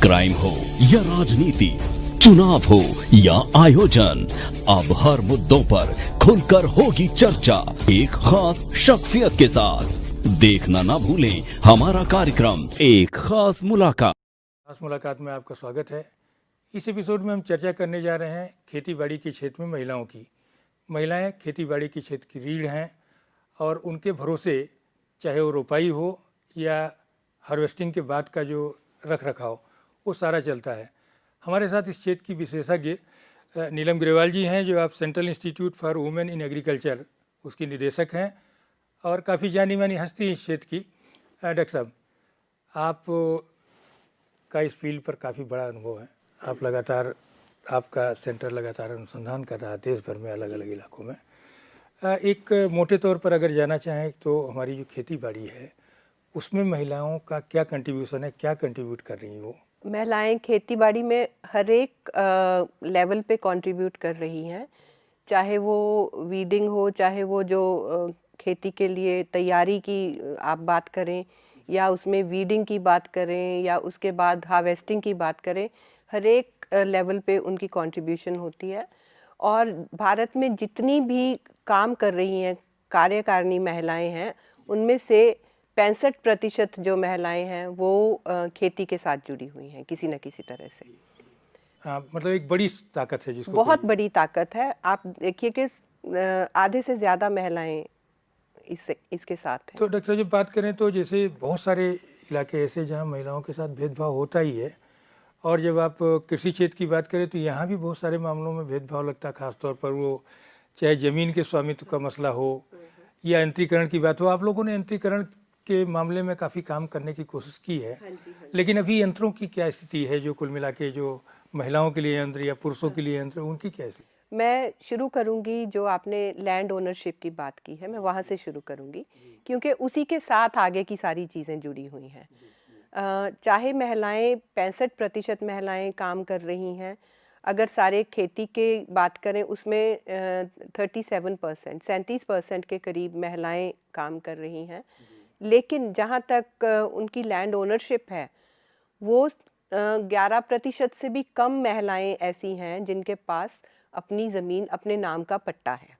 Crime हो या राजनीति, चुनाव हो या आयोजन, अब हर मुद्दों पर खुलकर होगी चर्चा एक खास शख्सियत के साथ। देखना ना भूलें हमारा कार्यक्रम एक खास मुलाकात। खास मुलाकात में आपका स्वागत है। इस एपिसोड में हम चर्चा करने जा रहे हैं खेतीबाड़ी के क्षेत्र में महिलाओं की। महिलाएं खेतीबाड़ी के क्षेत्र की रीढ़ हैं और उनके भरोसे चाहे वो रोपाई हो या हार्वेस्टिंग के बाद का जो रख रखाव वो सारा चलता है। हमारे साथ इस क्षेत्र की विशेषज्ञ नीलम ग्रेवाल जी हैं, जो आप central institute for women in agriculture उसकी निदेशक हैं और काफ़ी जानी मानी हस्ती इस क्षेत्र की। डॉक्टर साहब, आप का इस फील्ड पर काफ़ी बड़ा अनुभव है। आप लगातार, आपका सेंटर लगातार अनुसंधान कर रहा है देश भर में अलग अलग इलाकों में। एक मोटे तौर पर अगर जाना चाहें तो हमारी जो खेती बाड़ी है उसमें महिलाओं का क्या कंट्रीब्यूशन है, क्या कंट्रीब्यूट कर रही हैं वो? महिलाएं खेती बाड़ी में हर एक लेवल पे कंट्रीब्यूट कर रही हैं, चाहे वो वीडिंग हो, चाहे वो जो खेती के लिए तैयारी की आप बात करें या उसमें वीडिंग की बात करें या उसके बाद हार्वेस्टिंग की बात करें, हर एक लेवल पे उनकी कंट्रीब्यूशन होती है। और भारत में जितनी भी काम कर रही हैं कार्यकारिणी महिलाएं हैं, उनमें से 65% जो महिलाएं हैं वो खेती के साथ जुड़ी हुई हैं किसी न किसी तरह से। मतलब एक बड़ी ताकत है जिसको, बहुत बड़ी ताकत है। आप देखिए कि आधे से ज़्यादा महिलाएं इसके साथ हैं। तो डॉक्टर साहब जब बात करें तो जैसे बहुत सारे इलाके ऐसे जहाँ महिलाओं के साथ भेदभाव होता ही है, और जब आप कृषि क्षेत्र की बात करें तो यहाँ भी बहुत सारे मामलों में भेदभाव लगता है, खासतौर पर वो चाहे ज़मीन के स्वामित्व का मसला हो या यंत्रीकरण की बात हो। आप लोगों ने यंत्रीकरण के मामले में काफ़ी काम करने की कोशिश की है। हाँ जी, हाँ जी। लेकिन अभी यंत्रों की क्या स्थिति है, जो कुल मिला के जो महिलाओं के लिए यंत्र या पुरुषों के लिए यंत्र, उनकी क्या स्थिति? मैं शुरू करूंगी, जो आपने लैंड ओनरशिप की बात की है मैं वहाँ से शुरू करूंगी, क्योंकि उसी के साथ आगे की सारी चीज़ें जुड़ी हुई हैं। चाहे महिलाएं 65% महिलाएं काम कर रही हैं, अगर सारे खेती के बात करें उसमें 37% के करीब महिलाएं काम कर रही हैं। लेकिन जहाँ तक उनकी लैंड ओनरशिप है वो 11% से भी कम महिलाएं ऐसी हैं जिनके पास अपनी ज़मीन अपने नाम का पट्टा है।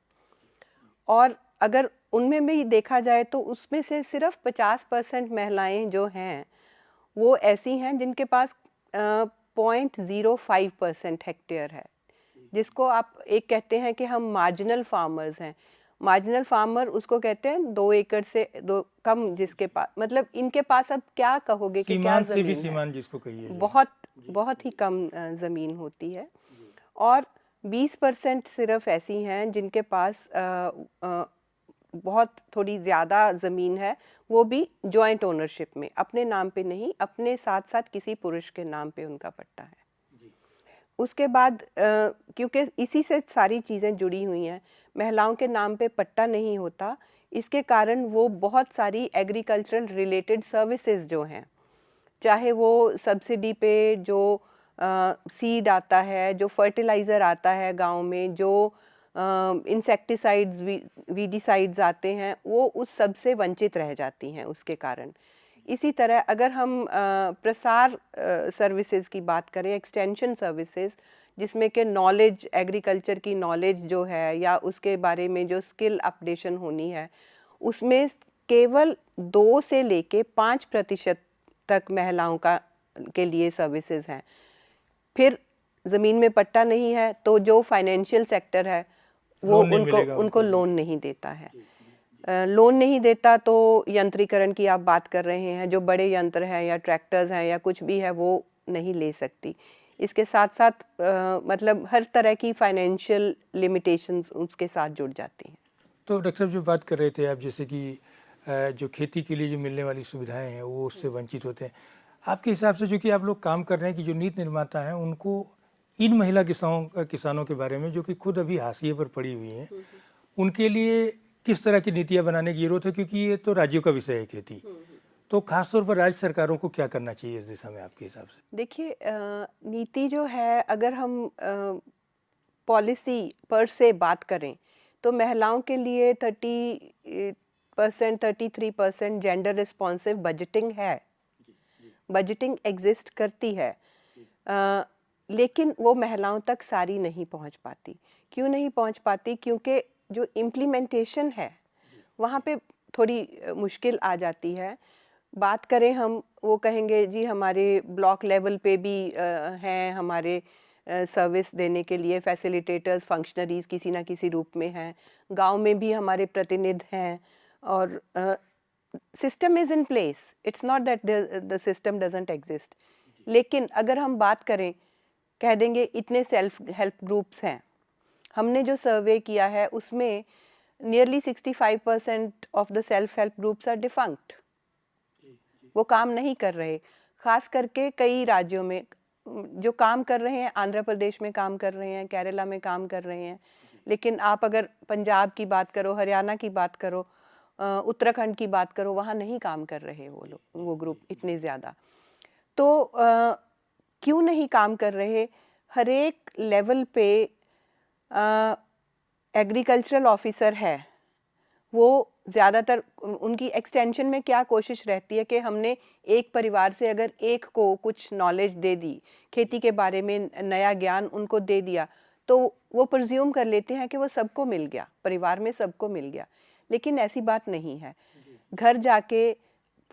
और अगर उनमें भी देखा जाए तो उसमें से सिर्फ 50% महिलाएं जो हैं वो ऐसी हैं जिनके पास 0.05% हेक्टेयर है, जिसको आप एक कहते हैं कि हम मार्जिनल फार्मर्स हैं। मार्जिनल फार्मर उसको कहते हैं 2 एकड़ से दो कम, जिसके पास मतलब इनके पास अब क्या कहोगे कि क्या सीमांत से भी ज़मीन सीमांत जिसको कहिए, बहुत ही कम ज़मीन होती है। और 20% सिर्फ ऐसी हैं जिनके पास बहुत थोड़ी ज़्यादा ज़मीन है, वो भी जॉइंट ओनरशिप में, अपने नाम पे नहीं, अपने साथ साथ किसी पुरुष के नाम पे उनका पट्टा है। उसके बाद क्योंकि इसी से सारी चीज़ें जुड़ी हुई हैं, महिलाओं के नाम पे पट्टा नहीं होता, इसके कारण वो बहुत सारी एग्रीकल्चरल रिलेटेड सर्विसेज जो हैं, चाहे वो सब्सिडी पे जो सीड आता है, जो फर्टिलाइज़र आता है गांव में, जो इंसेक्टिसाइड्स वीडिसाइड्स आते हैं, वो उस सब से वंचित रह जाती हैं उसके कारण। इसी तरह अगर हम प्रसार सर्विसेज की बात करें, एक्सटेंशन सर्विसेज, जिसमें कि नॉलेज, एग्रीकल्चर की नॉलेज जो है या उसके बारे में जो स्किल अपडेशन होनी है, उसमें केवल 2 से लेके 5% तक महिलाओं के लिए सर्विसेज हैं। फिर ज़मीन में पट्टा नहीं है तो जो फाइनेंशियल सेक्टर है वो उनको लोन नहीं देता है। लोन नहीं देता तो यंत्रीकरण की आप बात कर रहे हैं, जो बड़े यंत्र हैं या ट्रैक्टर्स हैं या कुछ भी है वो नहीं ले सकती। इसके साथ साथ मतलब हर तरह की फाइनेंशियल लिमिटेशंस उसके साथ जुड़ जाती हैं। तो डॉक्टर साहब जो बात कर रहे थे आप, जैसे कि जो खेती के लिए जो मिलने वाली सुविधाएं हैं वो उससे वंचित होते हैं, आपके हिसाब से जो कि आप लोग काम कर रहे हैं कि जो नीति निर्माता हैं उनको इन महिला किसानों के बारे में, जो कि खुद अभी हाशिए पर पड़ी हुई हैं, उनके लिए किस तरह की नीतियाँ बनाने की जरूरत है? क्योंकि ये तो राज्यों का विषय है खेती, तो खासतौर पर राज्य सरकारों को क्या करना चाहिए इस दिशा में आपके हिसाब से? देखिए, नीति जो है, अगर हम पॉलिसी पर से बात करें तो महिलाओं के लिए 33% जेंडर रिस्पॉन्सिव बजटिंग है, बजटिंग एग्जिस्ट करती है। लेकिन वो महिलाओं तक सारी नहीं पहुंच पाती। क्यों नहीं पहुंच पाती? क्योंकि जो इम्प्लीमेंटेशन है वहाँ पे थोड़ी मुश्किल आ जाती है। बात करें हम, वो कहेंगे जी हमारे ब्लॉक लेवल पे भी हैं हमारे सर्विस देने के लिए फैसिलिटेटर्स, फंक्शनरीज किसी ना किसी रूप में हैं, गांव में भी हमारे प्रतिनिधि हैं और system is in place, it's not that the system doesn't exist. लेकिन अगर हम बात करें, कह देंगे इतने सेल्फ हेल्प ग्रुप्स हैं, हमने जो सर्वे किया है उसमें nearly 65% of the self help groups are defunct, वो काम नहीं कर रहे। खास करके कई राज्यों में जो काम कर रहे हैं, आंध्र प्रदेश में काम कर रहे हैं, केरला में काम कर रहे हैं, लेकिन आप अगर पंजाब की बात करो, हरियाणा की बात करो, उत्तराखंड की बात करो, वहाँ नहीं काम कर रहे वो लोग, वो ग्रुप इतने ज़्यादा। तो क्यों नहीं काम कर रहे? हर एक लेवल पे एग्रीकल्चरल ऑफिसर है, वो ज़्यादातर उनकी एक्सटेंशन में क्या कोशिश रहती है कि हमने एक परिवार से अगर एक को कुछ नॉलेज दे दी, खेती के बारे में नया ज्ञान उनको दे दिया, तो वो प्रिज्यूम कर लेते हैं कि वो सबको मिल गया, परिवार में सबको मिल गया। लेकिन ऐसी बात नहीं है। घर जाके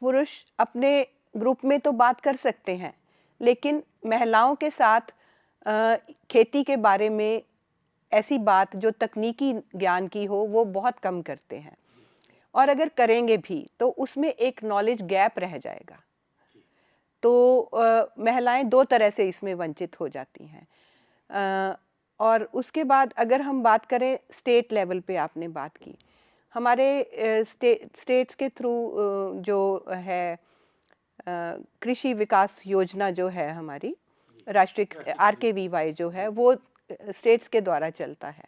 पुरुष अपने ग्रुप में तो बात कर सकते हैं, लेकिन महिलाओं के साथ खेती के बारे में ऐसी बात जो तकनीकी ज्ञान की हो वो बहुत कम करते हैं, और अगर करेंगे भी तो उसमें एक नॉलेज गैप रह जाएगा। तो महिलाएं दो तरह से इसमें वंचित हो जाती हैं। और उसके बाद अगर हम बात करें स्टेट लेवल पे, आपने बात की, हमारे स्टेट्स के थ्रू जो है कृषि विकास योजना जो है हमारी राष्ट्रीय RKVY जो है वो स्टेट्स के द्वारा चलता है।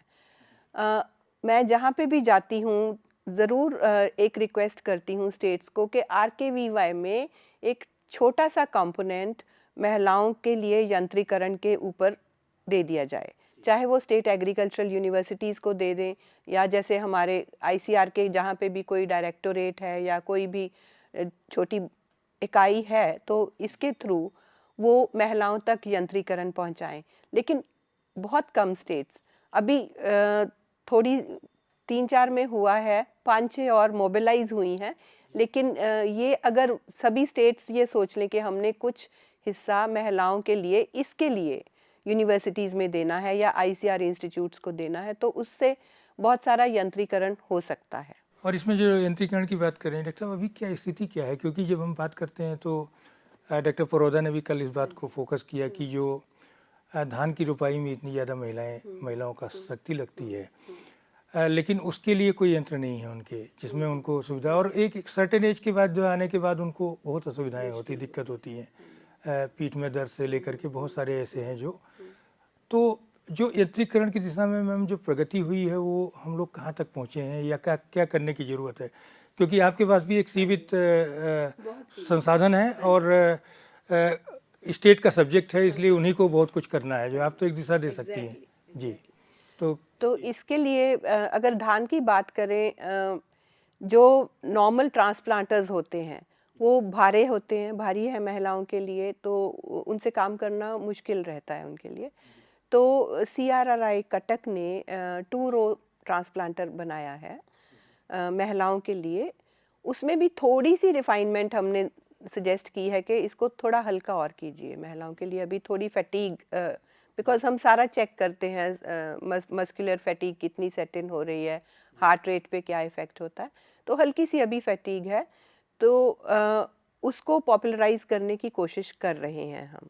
मैं जहाँ पे भी जाती हूँ ज़रूर एक रिक्वेस्ट करती हूँ स्टेट्स को कि RKVY में एक छोटा सा कंपोनेंट महिलाओं के लिए यंत्रीकरण के ऊपर दे दिया जाए, चाहे वो स्टेट एग्रीकल्चरल यूनिवर्सिटीज़ को दे दें, या जैसे हमारे ICR के जहाँ पे भी कोई डायरेक्टोरेट है या कोई भी छोटी इकाई है तो इसके थ्रू वो महिलाओं तक यंत्रीकरण पहुँचाएं। लेकिन बहुत कम स्टेट्स अभी थोड़ी 3-4 में हुआ है, 5-6 और मोबिलाइज हुई हैं, लेकिन ये अगर सभी स्टेट्स ये सोच लें कि हमने कुछ हिस्सा महिलाओं के लिए इसके लिए यूनिवर्सिटीज़ में देना है या ICR इंस्टीट्यूट्स को देना है, तो उससे बहुत सारा यंत्रीकरण हो सकता है। और इसमें जो यंत्रीकरण की बात करें डॉक्टर साहब, अभी क्या स्थिति क्या है? क्योंकि जब हम बात करते हैं तो डॉक्टर परोदा ने भी कल इस बात को फोकस किया कि जो धान की रुपाई में इतनी ज़्यादा महिलाओं का शक्ति लगती है, लेकिन उसके लिए कोई यंत्र नहीं है उनके जिसमें उनको सुविधा, और एक सर्टेन एज के बाद जो आने के बाद उनको बहुत असुविधाएं होती, दिक्कत होती हैं, पीठ में दर्द से लेकर के बहुत सारे ऐसे हैं जो, तो जो यंत्रीकरण की दिशा में मैम जो प्रगति हुई है वो हम लोग कहाँ तक पहुँचे हैं या क्या क्या करने की ज़रूरत है? क्योंकि आपके पास भी एक सीमित संसाधन है और स्टेट का सब्जेक्ट है, इसलिए उन्हीं को बहुत कुछ करना है, जो आप तो एक दिशा दे सकती हैं जी। तो इसके लिए अगर धान की बात करें, जो नॉर्मल ट्रांसप्लांटर्स होते हैं वो भारी होते हैं, भारी है महिलाओं के लिए, तो उनसे काम करना मुश्किल रहता है उनके लिए। तो CRRI कटक ने 2 रो ट्रांसप्लांटर बनाया है महिलाओं के लिए। उसमें भी थोड़ी सी रिफाइनमेंट हमने सजेस्ट की है कि इसको थोड़ा हल्का और कीजिए महिलाओं के लिए, अभी थोड़ी फैटीग, बिकॉज हम सारा चेक करते हैं मस्कुलर फैटीग कितनी सेट इन हो रही है, हार्ट रेट पे क्या इफ़ेक्ट होता है, तो हल्की सी अभी फैटीग है, तो उसको पॉपुलराइज करने की कोशिश कर रहे हैं हम।